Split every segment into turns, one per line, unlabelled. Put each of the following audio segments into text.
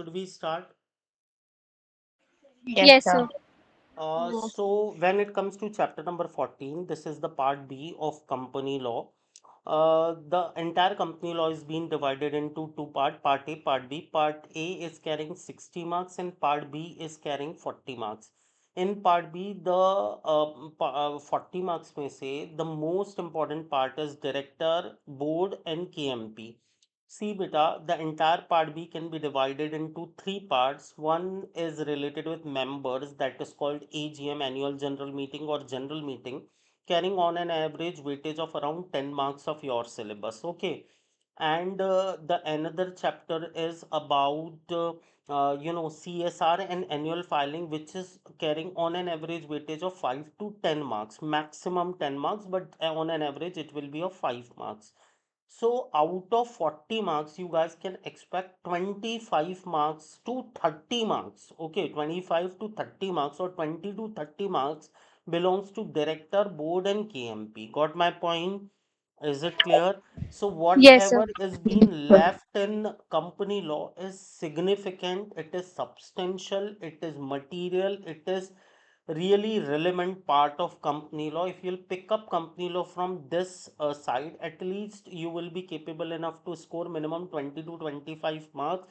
should we start?
Yes,
Yes,
sir.
sir.
So when it comes to chapter number 14, this is the part B of company law. The entire company law is being divided into two parts, part A, part B. Part A is carrying 60 marks and part B is carrying 40 marks. In part B, the 40 marks may say the most important part is director, board and KMP. See, beta, the entire part B can be divided into three parts. One is related with members, that is called AGM, annual general meeting or general meeting, carrying on an average weightage of around 10 marks of your syllabus. Okay. And the another chapter is about CSR and annual filing, which is carrying on an average weightage of 5 to 10 marks, maximum 10 marks, but on an average it will be of 5 marks. So out of 40 marks, you guys can expect 25 marks to 30 marks. Okay, 25 to 30 marks or 20 to 30 marks belongs to director, board and KMP. Got my point? Is it clear? So
Yes, sir.
whatever is being left in company law is significant, it is substantial, it is material, it is really relevant part of company law. If you'll pick up company law from this side, at least you will be capable enough to score minimum 20 to 25 marks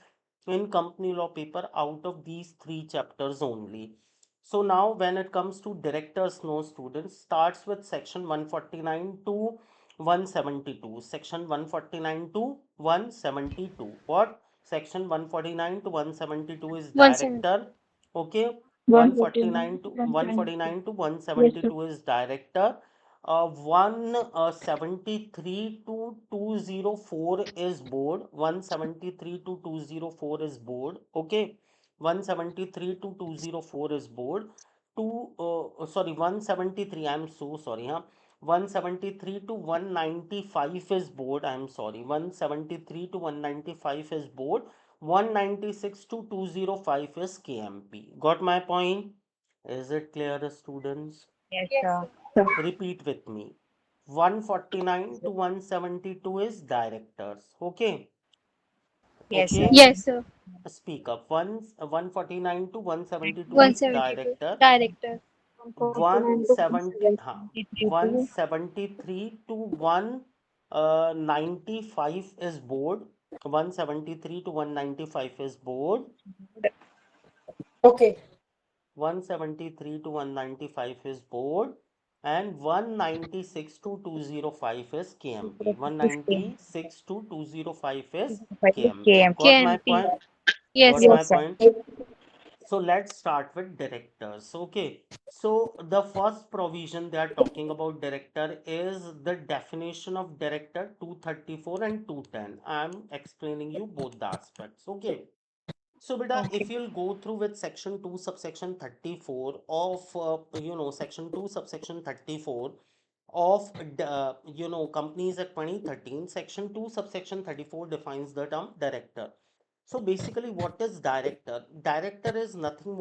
in company law paper out of these three chapters only. So now when it comes to directors, no students, starts with section 149 to 172. Section 149 to 172. What? Section 149 to 172 is
170.
director. Okay. 149 to
149,
149 to
yes, sir.
172 is director. 173 to 204 is board. 173 to 204 is board. Okay. 173 to 204 is board. Sorry, 173. I'm so sorry. Huh? 173 to 195 is board. I'm sorry. 173 to 195 is board. 196 to 205 is KMP. Got my point? Is it clear, students?
Yes, sir.
Repeat with me. 149 to 172 is directors. Okay.
Yes, sir.
Okay.
Yes, sir.
Speak up. 149 to 172 is
172.
director.
Director.
170,
173 to
173 to 195 is board. 173 to 195 is board.
Okay.
173 to 195 is board. And 196 to 205 is KMP.
15.
196 to 205 is
5 is
KMP.
KM.
Got my
KMP.
point?
Yes,
Got
sir.
my
Yes, sir.
point? So let's start with directors. Okay. So the first provision they are talking about director is the definition of director 234 and 210. I'm explaining you both the aspects. Okay. So beta,
Okay.
if you'll go through with section 2 subsection 34 of section 2 subsection 34 of Companies Act 2013, section 2 subsection 34 defines the term director. So basically, what is director? Director is nothing